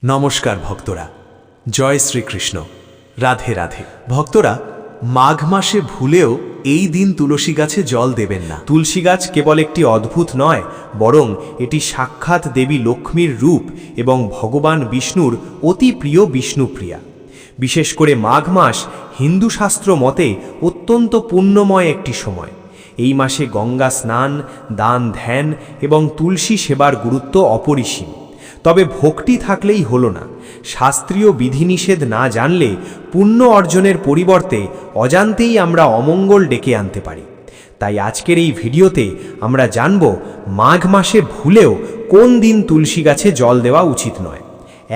নমস্কার ভক্তরা, জয় শ্রীকৃষ্ণ, রাধে রাধে। ভক্তরা, মাঘ মাসে ভুলেও এই দিন তুলসী গাছে জল দেবেন না। তুলসী গাছ কেবল একটি অদ্ভুত নয়, বরং এটি সাক্ষাৎ দেবী লক্ষ্মীর রূপ এবং ভগবান বিষ্ণুর অতি প্রিয় বিষ্ণুপ্রিয়া। বিশেষ করে মাঘ মাস হিন্দু শাস্ত্র মতে অত্যন্ত পুণ্যময় একটি সময়। এই মাসে গঙ্গা স্নান, দান ধ্যান এবং তুলসী সেবার গুরুত্ব অপরিসীম। তবে ভক্তি থাকলেই হলো না। শাস্ত্রীয় বিধিনিষেধ না জানলে পুণ্য অর্জনের পরিবর্তে অজান্তেই আমরা অমঙ্গল ডেকে আনতে পারি। তাই আজকের এই ভিডিওতে আমরা জানব মাঘ মাসে ভুলেও কোন দিন তুলসী গাছে জল দেওয়া উচিত নয়।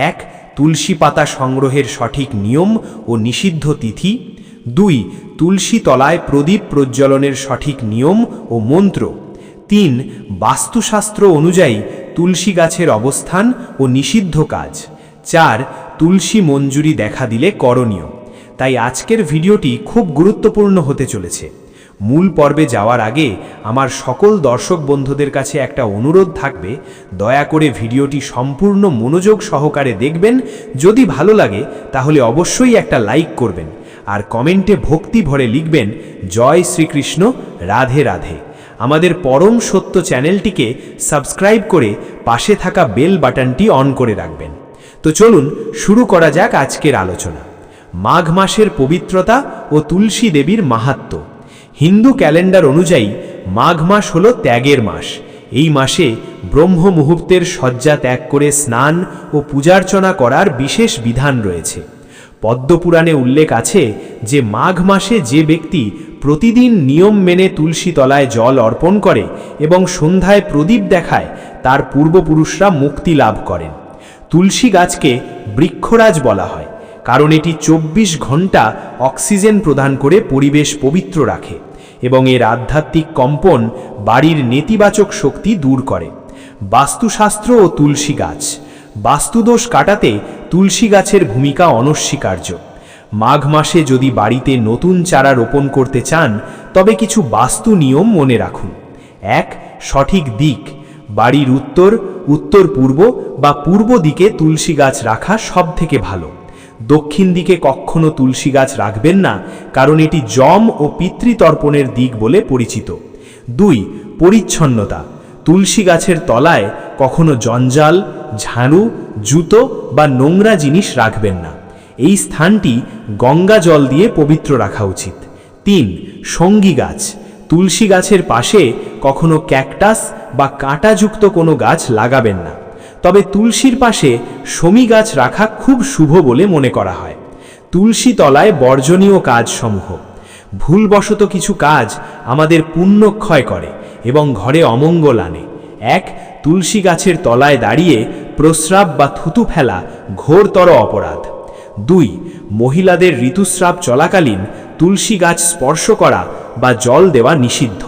1. তুলসী পাতা সংগ্রহের সঠিক নিয়ম ও নিষিদ্ধ তিথি। 2. তুলসী তলায় প্রদীপ প্রজ্বলনের সঠিক নিয়ম ও মন্ত্র। 3. বাস্তুশাস্ত্র অনুযায়ী তুলসী গাছের অবস্থান ও নিষিদ্ধ কাজ। 4. তুলসী মঞ্জুরি দেখা দিলে করণীয়। তাই আজকের ভিডিওটি খুব গুরুত্বপূর্ণ হতে চলেছে। মূল পর্বে যাওয়ার আগে আমার সকল দর্শক বন্ধুদের কাছে একটা অনুরোধ থাকবে, দয়া করে ভিডিওটি সম্পূর্ণ মনোযোগ সহকারে দেখবেন। যদি ভালো লাগে তাহলে অবশ্যই একটা লাইক করবেন আর কমেন্টে ভক্তি ভরে লিখবেন জয় শ্রীকৃষ্ণ, রাধে রাধে। আমাদের পরম সত্য চ্যানেলটিকে সাবস্ক্রাইব করে পাশে থাকা বেল বাটনটি অন করে রাখবেন। তো চলুন শুরু করা যাক আজকের আলোচনা। মাঘ মাসের পবিত্রতা ও তুলসী দেবীর মাহাত্ম্য। হিন্দু ক্যালেন্ডার অনুযায়ী মাঘ মাস হল ত্যাগের মাস। এই মাসে ব্রহ্ম মুহূর্তের শয্যা ত্যাগ করে স্নান ও পূজার্চনা করার বিশেষ বিধান রয়েছে। পদ্মপুরাণে উল্লেখ আছে যে মাঘ মাসে যে ব্যক্তি প্রতিদিন নিয়ম মেনে তুলসী তলায় জল অর্পণ করে এবং সন্ধ্যায় প্রদীপ দেখায়, তার পূর্বপুরুষরা মুক্তি লাভ করেন। তুলসী গাছকে বৃক্ষরাজ বলা হয়, কারণ এটি 24 ঘন্টা অক্সিজেন প্রদান করে পরিবেশ পবিত্র রাখে এবং এর আধ্যাত্মিক কম্পন বাড়ির নেতিবাচক শক্তি দূর করে। বাস্তুশাস্ত্র ও তুলসী গাছ। বাস্তুদোষ কাটাতে তুলসী গাছের ভূমিকা অনস্বীকার্য। মাঘ মাসে যদি বাড়িতে নতুন চারা রোপণ করতে চান, তবে কিছু বাস্তু নিয়ম মনে রাখুন। 1. সঠিক দিক। বাড়ির উত্তর, উত্তর পূর্ব বা পূর্ব দিকে তুলসী গাছ রাখা সবথেকে ভালো। দক্ষিণ দিকে কখনো তুলসী গাছ রাখবেন না, কারণ এটি যম ও পিতৃতর্পণের দিক বলে পরিচিত। 2. পরিচ্ছন্নতা। তুলসী গাছের তলায় কখনো জঞ্জাল, ঝাড়ু, জুতো বা নোংরা জিনিস রাখবেন না। এই স্থানটি গঙ্গা জল দিয়ে পবিত্র রাখা উচিত। 3. সঙ্গী গাছ। তুলসী গাছের পাশে কখনো ক্যাকটাস বা কাঁটাযুক্ত কোনো গাছ লাগাবেন না। তবে তুলসীর পাশে শমী গাছ রাখা খুব শুভ বলে মনে করা হয়। তুলসী তলায় বর্জনীয় কাজসমূহ। ভুলবশত কিছু কাজ আমাদের পুণ্যক্ষয় করে এবং ঘরে অমঙ্গল আনে। 1. তুলসী গাছের তলায় দাঁড়িয়ে প্রস্রাব বা থুতু ফেলা ঘোরতর অপরাধ। 2. মহিলাদের ঋতুস্রাব চলাকালীন তুলসী গাছ স্পর্শ করা বা জল দেওয়া নিষিদ্ধ।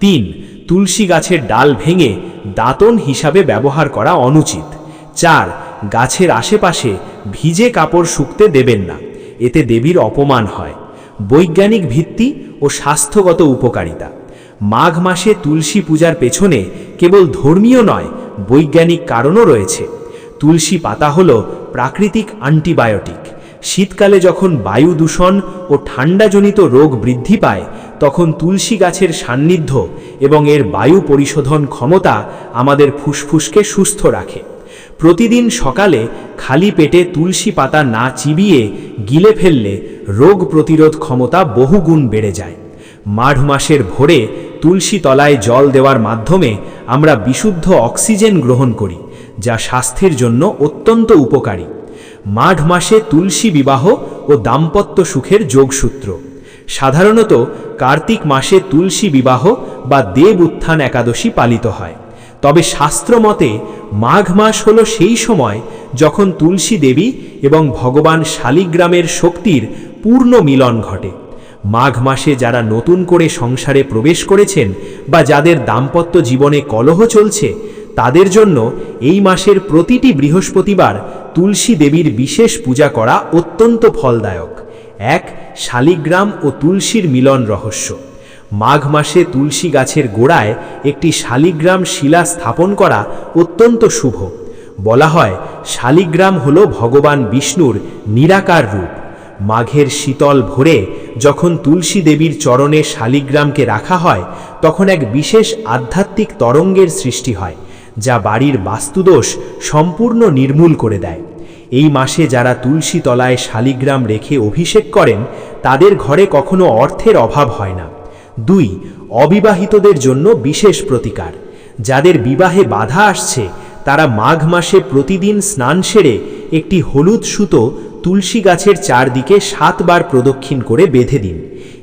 3. তুলসী গাছের ডাল ভেঙে দাঁতন হিসাবে ব্যবহার করা অনুচিত। 4. গাছের আশেপাশে ভিজে কাপড় শুকতে দেবেন না, এতে দেবীর অপমান হয়। বৈজ্ঞানিক ভিত্তি ও স্বাস্থ্যগত উপকারিতা। মাঘ মাসে তুলসী পূজার পেছনে কেবল ধর্মীয় নয়, বৈজ্ঞানিক কারণও রয়েছে। তুলসী পাতা হল প্রাকৃতিক অ্যান্টিবায়োটিক। শীতকালে যখন বায়ু দূষণ ও ঠান্ডাজনিত রোগ বৃদ্ধি পায়, তখন তুলসী গাছের সান্নিধ্য এবং এর বায়ু পরিশোধন ক্ষমতা আমাদের ফুসফুসকে সুস্থ রাখে। প্রতিদিন সকালে খালি পেটে তুলসী পাতা না চিবিয়ে গিলে ফেললে রোগ প্রতিরোধ ক্ষমতা বহুগুণ বেড়ে যায়। মাঘ মাসের ভোরে তুলসী তলায় জল দেওয়ার মাধ্যমে আমরা বিশুদ্ধ অক্সিজেন গ্রহণ করি, যা স্বাস্থ্যের জন্য অত্যন্ত উপকারী। মাঘ মাসে তুলসী বিবাহ ও দাম্পত্য সুখের যোগসূত্র। সাধারণত কার্তিক মাসে তুলসী বিবাহ বা দেব উত্থান একাদশী পালিত হয়। তবে শাস্ত্রমতে মাঘ মাস হল সেই সময় যখন তুলসী দেবী এবং ভগবান শালিগ্রামের শক্তির পূর্ণ মিলন ঘটে। মাঘ মাসে যারা নতুন করে সংসারে প্রবেশ করেছেন বা যাদের দাম্পত্য জীবনে কলহ চলছে, তাদের জন্য এই মাসের প্রতিটি বৃহস্পতিবার তুলসী দেবীর বিশেষ পূজা করা অত্যন্ত ফলদায়ক। 1. শালিগ্রাম ও তুলসীর মিলন রহস্য। মাঘ মাসে তুলসী গাছের গোড়ায় একটি শালিগ্রাম শিলা স্থাপন করা অত্যন্ত শুভ। বলা হয় শালিগ্রাম হল ভগবান বিষ্ণুর নিরাকার রূপ। মাঘের শীতল ভোরে যখন তুলসী দেবীর চরণে শালিগ্রামকে রাখা হয়, তখন এক বিশেষ আধ্যাত্মিক তরঙ্গের সৃষ্টি হয়, যা বাড়ির বাস্তুদোষ সম্পূর্ণ নির্মূল করে দেয়। এই মাসে যারা তুলসী তলায় শালিগ্রাম রেখে অভিষেক করেন, তাদের ঘরে কখনো অর্থের অভাব হয় না। 2. অবিবাহিতদের জন্য বিশেষ প্রতিকার। যাদের বিবাহে বাধা আসছে, তারা মাঘ মাসে প্রতিদিন স্নান সেরে একটি হলুদ সুতো তুলসী গাছের চারদিকে 7 বার প্রদক্ষিণ করে বেঁধে দিন।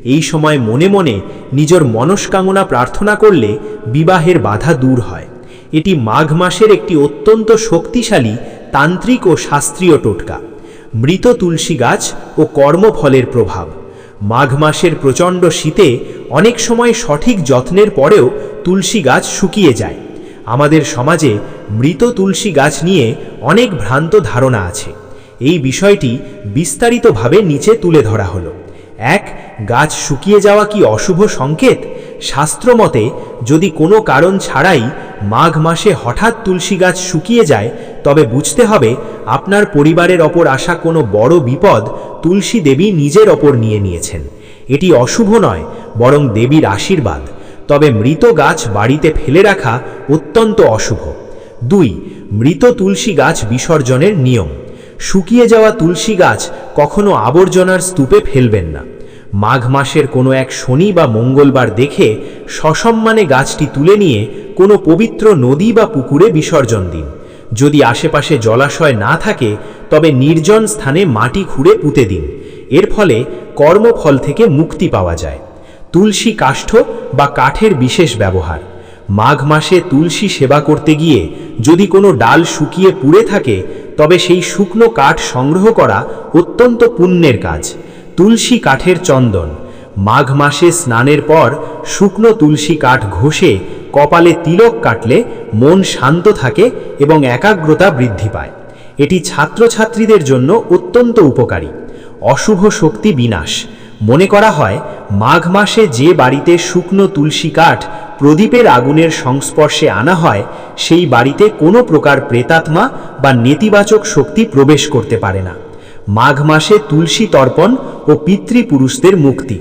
এই সময় মনে মনে নিজের মনস্কামনা প্রার্থনা করলে বিবাহের বাধা দূর হয়। এটি মাঘ মাসের একটি অত্যন্ত শক্তিশালী তান্ত্রিক ও শাস্ত্রীয় টোটকা। মৃত তুলসী গাছ ও কর্মফলের প্রভাব। মাঘ মাসের প্রচণ্ড শীতে অনেক সময় সঠিক যত্নের পরেও তুলসী গাছ শুকিয়ে যায়। আমাদের সমাজে মৃত তুলসী গাছ নিয়ে অনেক ভ্রান্ত ধারণা আছে। এই বিষয়টি বিস্তারিতভাবে নিচে তুলে ধরা হলো। 1. গাছ শুকিয়ে যাওয়া কি অশুভ সংকেত? শাস্ত্রমতে যদি কোনো কারণ ছাড়াই মাঘ মাসে হঠাৎ তুলসী গাছ শুকিয়ে যায়, তবে বুঝতে হবে আপনার পরিবারের ওপর আসা কোনো বড় বিপদ তুলসী দেবী নিজের ওপর নিয়ে নিয়েছেন। এটি অশুভ নয়, বরং দেবীর আশীর্বাদ। তবে মৃত গাছ বাড়িতে ফেলে রাখা অত্যন্ত অশুভ। 2. মৃত তুলসী গাছ বিসর্জনের নিয়ম। শুকিয়ে যাওয়া তুলসী গাছ কখনো আবর্জনার স্তূপে ফেলবেন না। মাঘ মাসের কোনো এক শনি বা মঙ্গলবার দেখে সসম্মানে গাছটি তুলে নিয়ে কোনো পবিত্র নদী বা পুকুরে বিসর্জন দিন। যদি আশেপাশে জলাশয় না থাকে, তবে নির্জন স্থানে মাটি খুঁড়ে পুঁতে দিন। এর ফলে কর্মফল থেকে মুক্তি পাওয়া যায়। তুলসী কাষ্ঠ বা কাঠের বিশেষ ব্যবহার। মাঘ মাসে তুলসী সেবা করতে গিয়ে যদি কোনো ডাল শুকিয়ে পুড়ে থাকে, তবে সেই শুকনো কাঠ সংগ্রহ করা অত্যন্ত পুণ্যের কাজ। তুলসী কাঠের চন্দন। মাঘ মাসে স্নানের পর শুকনো তুলসী কাঠ ঘষে কপালে তিলক কাটলে মন শান্ত থাকে এবং একাগ্রতা বৃদ্ধি পায়। এটি ছাত্রছাত্রীদের জন্য অত্যন্ত উপকারী। অশুভ শক্তি বিনাশ। মনে করা হয় মাঘ মাসে যে বাড়িতে শুকনো তুলসী কাঠ প্রদীপের আগুনের সংস্পর্শে আনা হয়, সেই বাড়িতে কোনো প্রকার প্রেতাত্মা বা নেতিবাচক শক্তি প্রবেশ করতে পারে না। মাঘ মাসে তুলসী তর্পণ ও পিতৃপুরুষদের মুক্তি।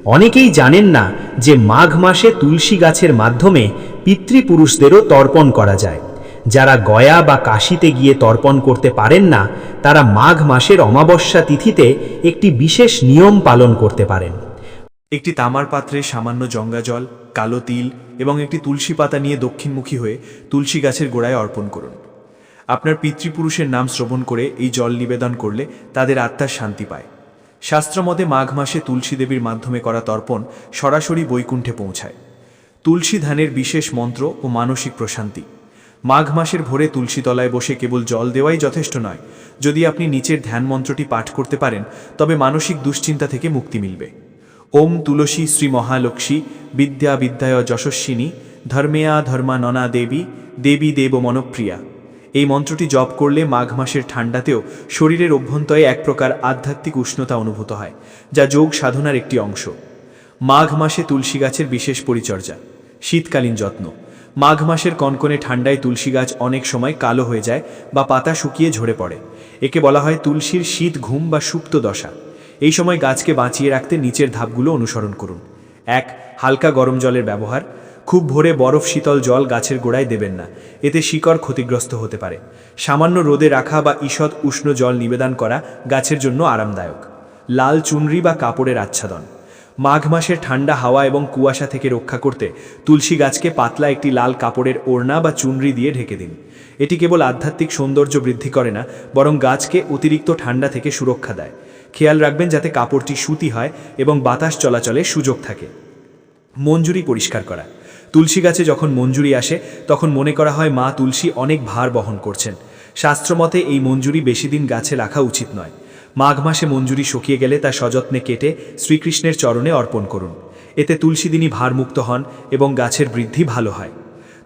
অনেকেই জানেন না যে মাঘ মাসে তুলসী গাছের মাধ্যমে পিতৃপুরুষদেরও তর্পণ করা যায়। যারা গয়া বা কাশীতে গিয়ে তর্পণ করতে পারেন না, তারা মাঘ মাসের অমাবস্যা তিথিতে একটি বিশেষ নিয়ম পালন করতে পারেন। একটি তামার পাত্রে সামান্য গঙ্গাজল, কালো তিল এবং একটি তুলসী পাতা নিয়ে দক্ষিণমুখী হয়ে তুলসী গাছের গোড়ায় অর্পণ করুন। আপনার পিতৃপুরুষের নাম শ্রবণ করে এই জল নিবেদন করলে তাদের আত্মার শান্তি পায়। শাস্ত্রমতে মাঘ মাসে তুলসী দেবীর মাধ্যমে করা তর্পণ সরাসরি বৈকুণ্ঠে পৌঁছায়। তুলসী ধানের বিশেষ মন্ত্র ও মানসিক প্রশান্তি। মাঘ মাসের ভোরে তুলসী তলায় বসে কেবল জল দেওয়াই যথেষ্ট নয়। যদি আপনি নিচের ধ্যান মন্ত্রটি পাঠ করতে পারেন, তবে মানসিক দুশ্চিন্তা থেকে মুক্তি মিলবে। ওম তুলসী শ্রী মহালক্ষ্মী বিদ্যা বিদ্যায় যশস্বিনী ধর্মেয়া ধর্মা ননা দেবী দেবী দেব মনপ্রিয়া। এই মন্ত্রটি জপ করলে মাঘ মাসের ঠান্ডাতেও শরীরের অভ্যন্তরে এক প্রকার আধ্যাত্মিক উষ্ণতা অনুভূত হয়, যা যোগ সাধনার একটি অংশ। মাঘ মাসে তুলসী গাছের বিশেষ পরিচর্যা। শীতকালীন যত্ন। মাঘ মাসের কনকনে ঠান্ডায় তুলসী গাছ অনেক সময় কালো হয়ে যায় বা পাতা শুকিয়ে ঝরে পড়ে। একে বলা হয় তুলসীর শীত ঘুম বা সুপ্ত দশা। এই সময় গাছকে বাঁচিয়ে রাখতে নিচের ধাপগুলো অনুসরণ করুন। 1. হালকা গরম জলের ব্যবহার। খুব ভোরে বরফ শীতল জল গাছের গোড়ায় দেবেন না, এতে শিকড় ক্ষতিগ্রস্ত হতে পারে। সামান্য রোদে রাখা বা ঈষৎ উষ্ণ জল নিবেদন করা গাছের জন্য আরামদায়ক। লাল চুনরি বা কাপড়ের আচ্ছাদন। মাঘ মাসের ঠান্ডা হাওয়া এবং কুয়াশা থেকে রক্ষা করতে তুলসী গাছকে পাতলা একটি লাল কাপড়ের ওড়না বা চুনরি দিয়ে ঢেকে দিন। এটি কেবল আধ্যাত্মিক সৌন্দর্য বৃদ্ধি করে না, বরং গাছকে অতিরিক্ত ঠান্ডা থেকে সুরক্ষা দেয়। খেয়াল রাখবেন যাতে কাপড়টি সুতি হয় এবং বাতাস চলাচলের সুযোগ থাকে। মঞ্জুরি পরিষ্কার করা। তুলসী গাছে যখন মঞ্জুরি আসে, তখন মনে করা হয় মা তুলসী অনেক ভার বহন করছেন। শাস্ত্রমতে এই মঞ্জুরি বেশি দিন গাছে রাখা উচিত নয়। মাঘ মাসে মঞ্জুরি শুকিয়ে গেলে তা সযত্নে কেটে শ্রীকৃষ্ণের চরণে অর্পণ করুন। এতে তুলসীদিনী ভারমুক্ত হন এবং গাছের বৃদ্ধি ভালো হয়।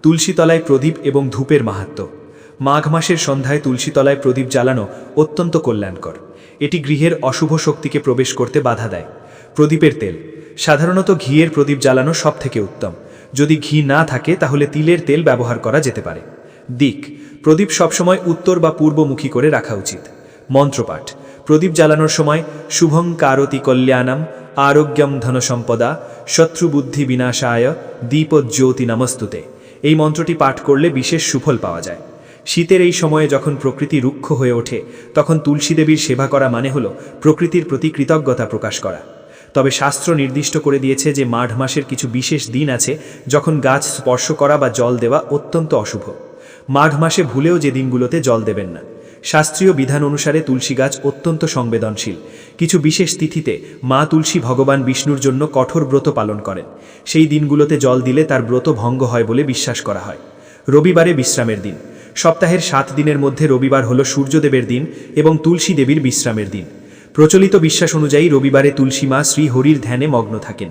তুলসী তলায় প্রদীপ এবং ধূপের মাহাত্ম্য। মাঘ মাসের সন্ধ্যায় তুলসী তলায় প্রদীপ জ্বালানো অত্যন্ত কল্যাণকর। এটি গৃহের অশুভ শক্তিকে প্রবেশ করতে বাধা দেয়। প্রদীপের তেল। সাধারণত ঘিয়ের প্রদীপ জ্বালানো সবথেকে উত্তম। যদি ঘি না থাকে, তাহলে তিলের তেল ব্যবহার করা যেতে পারে। দিক। প্রদীপ সবসময় উত্তর বা পূর্বমুখী করে রাখা উচিত। মন্ত্রপাঠ প্রদীপ জ্বালানোর সময় শুভং কারতি কল্যাণম আরোগ্যম ধনসম্পদা শত্রুবুদ্ধি বিনাশায় দীপজ্যোতি নমস্তুতে। এই মন্ত্রটি পাঠ করলে বিশেষ সুফল পাওয়া যায়। শীতের এই সময়ে যখন প্রকৃতি রুক্ষ হয়ে ওঠে তখন তুলসী দেবীর সেবা করা মানে হলো প্রকৃতির প্রতি কৃতজ্ঞতা প্রকাশ করা। তবে শাস্ত্র নির্দিষ্ট করে দিয়েছে যে মাঘ মাসের কিছু বিশেষ দিন আছে যখন গাছ স্পর্শ করা বা জল দেওয়া অত্যন্ত অশুভ। মাঘ মাসে ভুলেও যে দিনগুলোতে জল দেবেন না। শাস্ত্রীয় বিধান অনুসারে তুলসী গাছ অত্যন্ত সংবেদনশীল। কিছু বিশেষ তিথিতে মা তুলসী ভগবান বিষ্ণুর জন্য কঠোর ব্রত পালন করেন। সেই দিনগুলোতে জল দিলে তার ব্রত ভঙ্গ হয় বলে বিশ্বাস করা হয়। রবিবারে বিশ্রামের দিন। সপ্তাহের 7 দিনের মধ্যে রবিবার হল সূর্যদেবের দিন এবং তুলসী দেবীর বিশ্রামের দিন। প্রচলিত বিশ্বাস অনুযায়ী রবিবারে তুলসী মা শ্রীহরির ধ্যানে মগ্ন থাকেন।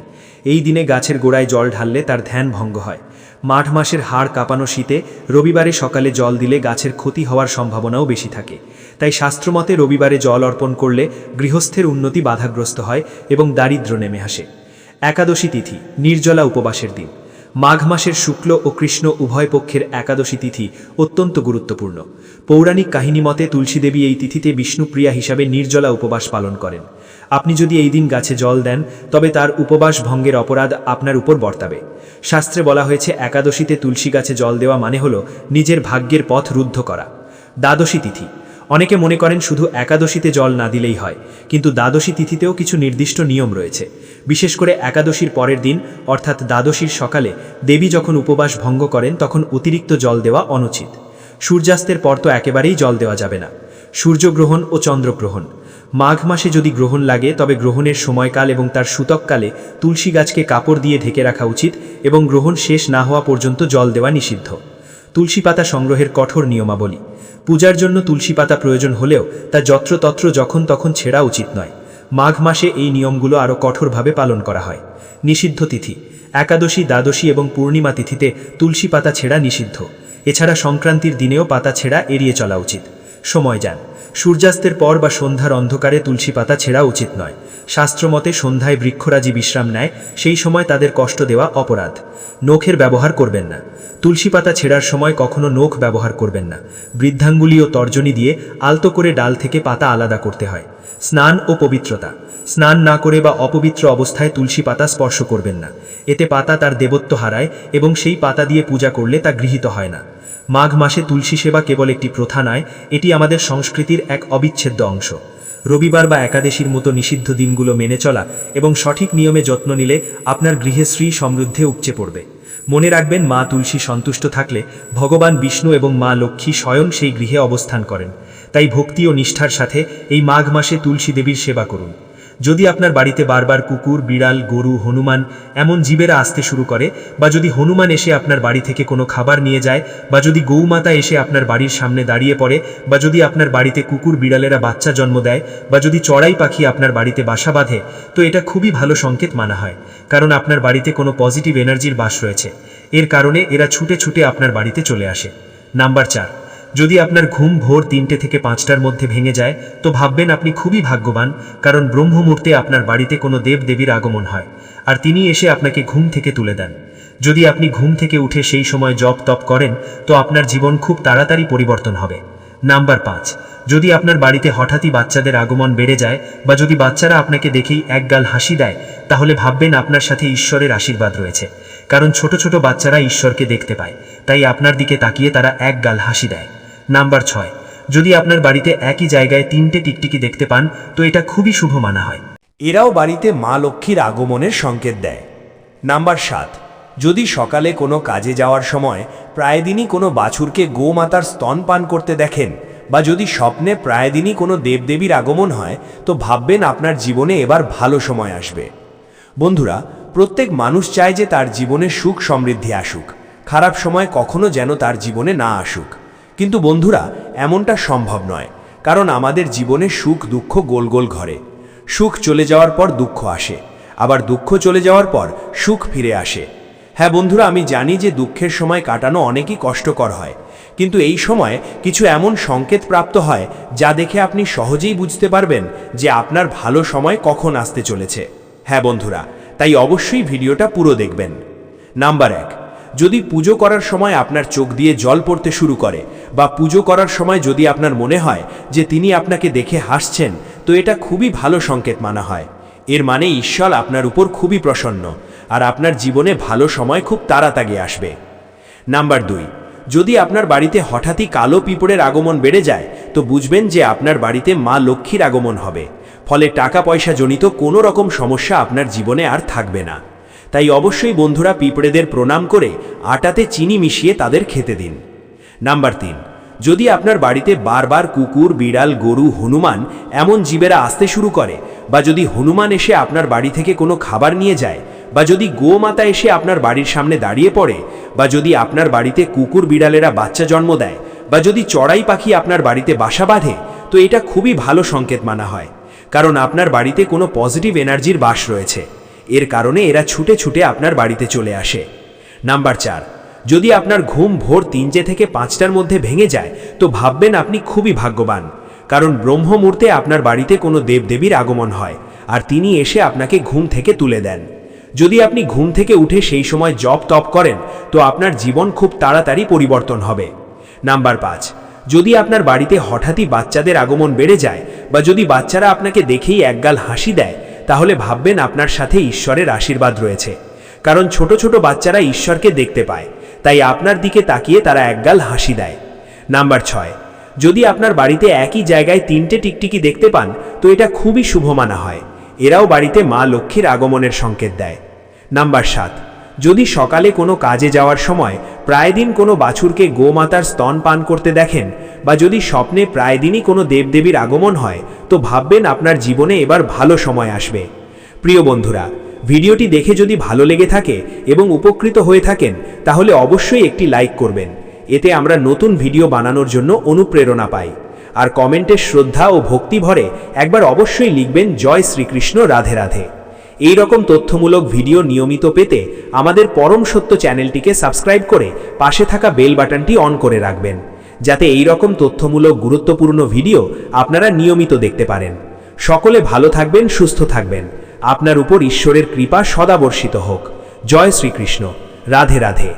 এই দিনে গাছের গোড়ায় জল ঢাললে তার ধ্যান ভঙ্গ হয়। মাঘ মাসের হাড় কাঁপানো শীতে রবিবারে সকালে জল দিলে গাছের ক্ষতি হওয়ার সম্ভাবনাও বেশি থাকে। তাই শাস্ত্রমতে রবিবারে জল অর্পণ করলে গৃহস্থের উন্নতি বাধাগ্রস্ত হয় এবং দারিদ্র্য নেমে আসে। একাদশী তিথি নির্জলা উপবাসের দিন। মাঘ মাসের শুক্ল ও কৃষ্ণ উভয় পক্ষের একাদশী তিথি অত্যন্ত গুরুত্বপূর্ণ। পৌরাণিক কাহিনী মতে তুলসী দেবী এই তিথিতে বিষ্ণুপ্রিয়া হিসাবে নির্জলা উপবাস পালন করেন। আপনি যদি এই দিন গাছে জল দেন তবে তার উপবাস ভঙ্গের অপরাধ আপনার উপর বর্তাবে। শাস্ত্রে বলা হয়েছে একাদশীতে তুলসী গাছে জল দেওয়া মানে হলো নিজের ভাগ্যের পথ রুদ্ধ করা। দ্বাদশী তিথি। অনেকে মনে করেন শুধু একাদশীতে জল না দিলেই হয়, কিন্তু দ্বাদশী তিথিতেও কিছু নির্দিষ্ট নিয়ম রয়েছে। বিশেষ করে একাদশীর পরের দিন অর্থাৎ দ্বাদশীর সকালে দেবী যখন উপবাস ভঙ্গ করেন তখন অতিরিক্ত জল দেওয়া অনুচিত। সূর্যাস্তের পর তো একেবারেই জল দেওয়া যাবে না। সূর্যগ্রহণ ও চন্দ্রগ্রহণ। মাঘ মাসে যদি গ্রহণ লাগে তবে গ্রহণের সময়কাল এবং তার সূতককালে তুলসী গাছকে কাপড় দিয়ে ঢেকে রাখা উচিত এবং গ্রহণ শেষ না হওয়া পর্যন্ত জল দেওয়া নিষিদ্ধ। তুলসী পাতা সংগ্রহের কঠোর নিয়মাবলী। পূজার জন্য তুলসী পাতা প্রয়োজন হলেও তা যত্রতত্র যখন তখন ছেঁড়া উচিত নয়। মাঘ মাসে এই নিয়মগুলো আরও কঠোরভাবে পালন করা হয়। নিষিদ্ধ তিথি। একাদশী, দ্বাদশী এবং পূর্ণিমা তিথিতে তুলসী পাতা ছেঁড়া নিষিদ্ধ। এছাড়া সংক্রান্তির দিনেও পাতা ছেঁড়া এড়িয়ে চলা উচিত। সময় যান। সূর্যাস্তের পর বা সন্ধ্যার অন্ধকারে তুলসী পাতা ছেঁড়া উচিত নয়। শাস্ত্রমতে সন্ধ্যায় বৃক্ষরাজি বিশ্রাম নেয়, সেই সময় তাদের কষ্ট দেওয়া অপরাধ। নখের ব্যবহার করবেন না। তুলসী পাতা ছেঁড়ার সময় কখনো নখ ব্যবহার করবেন না। বৃদ্ধাঙ্গুলি ও তর্জনী দিয়ে আলতো করে ডাল থেকে পাতা আলাদা করতে হয়। স্নান ও পবিত্রতা। স্নান না করে বা অপবিত্র অবস্থায় তুলসী পাতা স্পর্শ করবেন না। এতে পাতা তার দেবত্ব হারায় এবং সেই পাতা দিয়ে পূজা করলে তা গৃহীত হয় না। মাঘ মাসে তুলসী সেবা কেবল একটি প্রথা নয়, এটি আমাদের সংস্কৃতির এক অবিচ্ছেদ্য অংশ। রবিবার বা একাদশীর মতো নিষিদ্ধ দিনগুলো মেনে চলা এবং সঠিক নিয়মে যত্ন নিলে আপনার গৃহে শ্রী সমৃদ্ধে উপচে পড়বে। মনে রাখবেন, মা তুলসী সন্তুষ্ট থাকলে ভগবান বিষ্ণু এবং মা লক্ষ্মী স্বয়ং সেই গৃহে অবস্থান করেন। তাই ভক্তি ও নিষ্ঠার সাথে এই মাঘ মাসে তুলসী দেবীর সেবা করুন। যদি আপনার বাড়িতে বারবার কুকুর, বিড়াল, গরু, হনুমান এমন জীবেরা আসতে শুরু করে, বা যদি হনুমান এসে আপনার বাড়ি থেকে কোনো খাবার নিয়ে যায়, বা যদি গৌমাতা এসে আপনার বাড়ির সামনে দাঁড়িয়ে পড়ে, বা যদি আপনার বাড়িতে কুকুর বিড়ালেরা বাচ্চা জন্ম দেয়, বা যদি চড়াই পাখি আপনার বাড়িতে বাসা বাঁধে, তো এটা খুবই ভালো সংকেত মানা হয়, কারণ আপনার বাড়িতে কোনো পজিটিভ এনার্জির বাস রয়েছে। এর কারণে এরা ছুটে ছুটে আপনার বাড়িতে চলে আসে। নাম্বার 4, যদি আপনার ঘুম ভোর 3টে থেকে 5টার মধ্যে ভেঙে যায় তো ভাববেন আপনি খুবই ভাগ্যবান, কারণ ব্রহ্ম মুহূর্তে আপনার বাড়িতে কোনো দেবদেবীর আগমন হয় আর তিনি এসে আপনাকে ঘুম থেকে তুলে দেন। যদি আপনি ঘুম থেকে উঠে সেই সময় জপ তপ করেন তো আপনার জীবন খুব তাড়াতাড়ি পরিবর্তন হবে। নাম্বার 5, যদি আপনার বাড়িতে হঠাৎই বাচ্চাদের আগমন বেড়ে যায় বা যদি বাচ্চারা আপনাকে দেখেই একগাল হাসি দেয়, তাহলে ভাববেন আপনার সাথে ঈশ্বরের আশীর্বাদ রয়েছে, কারণ ছোট ছোট বাচ্চারা ঈশ্বরকে দেখতে পায়, তাই আপনার দিকে তাকিয়ে তারা একগাল হাসি দেয়। নাম্বার 6, যদি আপনার বাড়িতে একই জায়গায় 3টে টিকটিকি দেখতে পান তো এটা খুবই শুভ মানা হয়। এরাও বাড়িতে মা লক্ষ্মীর আগমনের সংকেত দেয়। নাম্বার 7, যদি সকালে কোনো কাজে যাওয়ার সময় প্রায় দিনই কোনো বাছুরকে গোমাতার স্তন পান করতে দেখেন, বা যদি স্বপ্নে প্রায় দিনই কোনো দেবদেবীর আগমন হয়, তো ভাববেন আপনার জীবনে এবার ভালো সময় আসবে। বন্ধুরা, প্রত্যেক মানুষ চায় যে তার জীবনে সুখ সমৃদ্ধি আসুক, খারাপ সময় কখনো যেন তার জীবনে না আসুক। কিন্তু বন্ধুরা, এমনটা সম্ভব নয়, কারণ আমাদের জীবনে সুখ দুঃখ গোল গোল ঘরে। সুখ চলে যাওয়ার পর দুঃখ আসে, আবার দুঃখ চলে যাওয়ার পর সুখ ফিরে আসে। হ্যাঁ বন্ধুরা, আমি জানি যে দুঃখের সময় কাটানো অনেকই কষ্টকর হয়, কিন্তু এই সময় কিছু এমন সংকেত প্রাপ্ত হয় যা দেখে আপনি সহজেই বুঝতে পারবেন যে আপনার ভালো সময় কখন আসতে চলেছে। হ্যাঁ বন্ধুরা, তাই অবশ্যই ভিডিওটা পুরো দেখবেন। নাম্বার 1, যদি পুজো করার সময় আপনার চোখ দিয়ে জল পড়তে শুরু করে বা পুজো করার সময় যদি আপনার মনে হয় যে তিনি আপনাকে দেখে হাসছেন, তো এটা খুবই ভালো সংকেত মানা হয়। এর মানে ঈশ্বর আপনার উপর খুবই প্রসন্ন আর আপনার জীবনে ভালো সময় খুব তাড়াতাড়ি আসবে। নাম্বার 2, যদি আপনার বাড়িতে হঠাৎই কালো পিঁপড়ের আগমন বেড়ে যায়, তো বুঝবেন যে আপনার বাড়িতে মা লক্ষ্মীর আগমন হবে, ফলে টাকা পয়সা জনিত কোনো রকম সমস্যা আপনার জীবনে আর থাকবে না। তাই অবশ্যই বন্ধুরা পিঁপড়েদের প্রণাম করে আটাতে চিনি মিশিয়ে তাদের খেতে দিন। নাম্বার 3, যদি আপনার বাড়িতে বারবার কুকুর, বিড়াল, গরু, হনুমান এমন জীবেরা আসতে শুরু করে, বা যদি হনুমান এসে আপনার বাড়ি থেকে কোনো খাবার নিয়ে যায়, বা যদি গোমাতা এসে আপনার বাড়ির সামনে দাঁড়িয়ে পড়ে, বা যদি আপনার বাড়িতে কুকুর বিড়ালেরা বাচ্চা জন্ম দেয়, বা যদি চড়াই পাখি আপনার বাড়িতে বাসা বাঁধে, তো এটা খুবই ভালো সংকেত মানা হয়, কারণ আপনার বাড়িতে কোনো পজিটিভ এনার্জির বাস রয়েছে। এর কারণে এরা ছুটে ছুটে আপনার বাড়িতে চলে আসে। নাম্বার 4, যদি আপনার ঘুম ভোর 3টে থেকে 5টার মধ্যে ভেঙে যায়, তো ভাববেন আপনি খুবই ভাগ্যবান, কারণ ব্রহ্ম মুহূর্তে আপনার বাড়িতে কোনো দেবদেবীর আগমন হয় আর তিনি এসে আপনাকে ঘুম থেকে তুলে দেন। যদি আপনি ঘুম থেকে উঠে সেই সময় জপ তপ করেন, তো আপনার জীবন খুব তাড়াতাড়ি পরিবর্তন হবে। নাম্বার 5, যদি আপনার বাড়িতে হঠাৎই বাচ্চাদের আগমন বেড়ে যায়, বা যদি বাচ্চারা আপনাকে দেখেই একগাল হাসি দেয়, তাহলে ভাববেন আপনার সাথে ঈশ্বরের আশীর্বাদ রয়েছে, কারণ ছোট ছোট বাচ্চারা ঈশ্বরকে দেখতে পায়, তাই আপনার দিকে তাকিয়ে তারা একগাল হাসি দেয়। নাম্বার 6, যদি আপনার বাড়িতে একই জায়গায় 3টে টিকটিকি দেখতে পান, তো এটা খুবই শুভ মানা হয়, এরাও বাড়িতে মা লক্ষ্মীর আগমনের সংকেত দেয়। নাম্বার 7, যদি সকালে কোনো কাজে যাওয়ার সময় প্রায় দিন কোনো বাছুরকে গোমাতার স্তন পান করতে দেখেন, বা যদি স্বপ্নে প্রায় দিনই কোনো দেবদেবীর আগমন হয়, তো ভাববেন আপনার জীবনে এবার ভালো সময় আসবে। প্রিয় বন্ধুরা, ভিডিওটি দেখে যদি ভালো লেগে থাকে এবং উপকৃত হয়ে থাকেন, তাহলে অবশ্যই একটি লাইক করবেন, এতে আমরা নতুন ভিডিও বানানোর জন্য অনুপ্রেরণা পাই। আর কমেন্টে শ্রদ্ধা ও ভক্তি ভরে একবার অবশ্যই লিখবেন জয় শ্রীকৃষ্ণ, রাধে রাধে। এই রকম তথ্যমূলক ভিডিও নিয়মিত পেতে আমাদের পরম সত্য চ্যানেলটিকে সাবস্ক্রাইব করে পাশে থাকা বেল বাটনটি অন করে রাখবেন, যাতে এই রকম তথ্যমূলক গুরুত্বপূর্ণ ভিডিও আপনারা নিয়মিত দেখতে পারেন। সকলে ভালো থাকবেন, সুস্থ থাকবেন, আপনার উপর ঈশ্বরের কৃপা সদা বর্ষিত হোক। জয় শ্রীকৃষ্ণ, রাধে রাধে।